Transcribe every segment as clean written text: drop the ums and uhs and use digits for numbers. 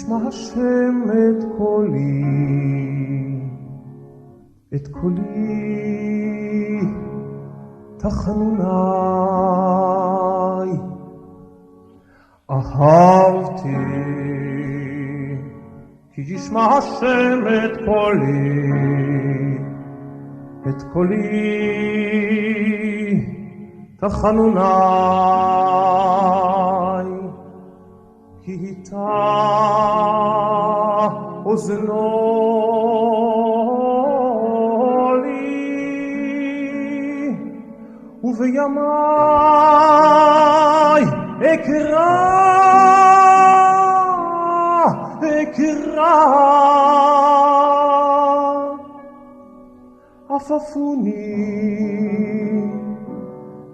ישמע השם את קולי תחנוני אהבתי כי ישמע השם את קולי תחנוני כי איתה אוזנו לי ובימי אקרא עפפוני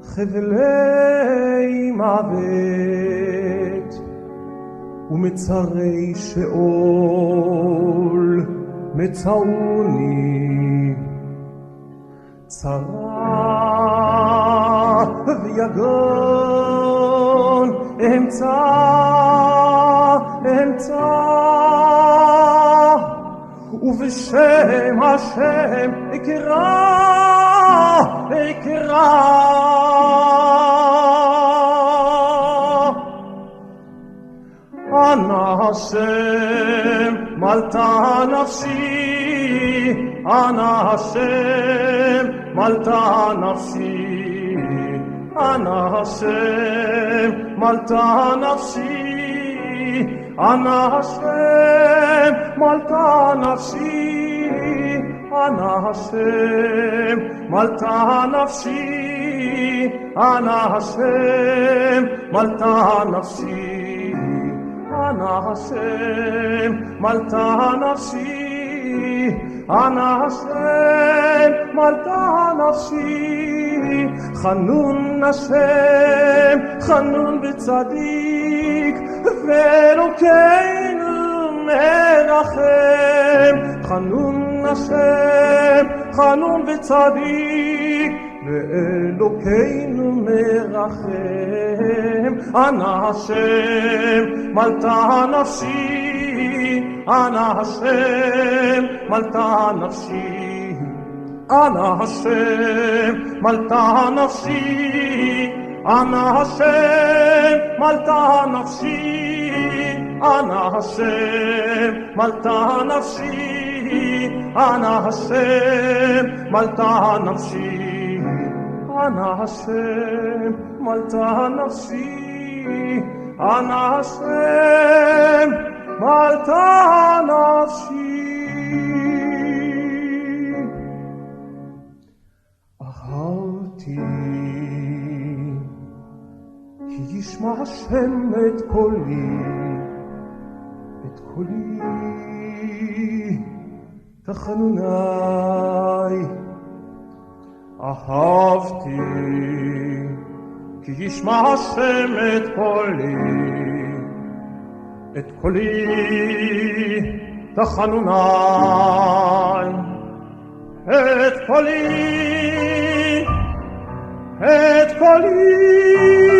חבלי מוות ומצרי שאול מצאוני צרה ויגון אמצא ובשם השם אקרא אנא השם מלטה נפשי אנא השם מלטה נפשי אנא השם מלטה נפשי אנא השם מלטה נפשי אנא השם מלטה נפשי אנא השם מלטה נפשי אנא השם מלטה נפשי אנא השם מלטה נפשי חנון השם חנון וצדיק ואלוקינו מרחם חנון השם חנון וצדיק ואלוקינו מרחם אנא השם מלטה נפשי אנא השם מלטה נפשי אנא השם מלטה נפשי אנא השם מלטה נפשי אנא השם מלטה נפשי אנא השם מלטה נפשי אנא השם מלטה נפשי אנא השם מלטה נפשי אהבתי כי ישמע השם את קולי תחנוני אהבתי כי ישמע השם את קולי תחנוני את קולי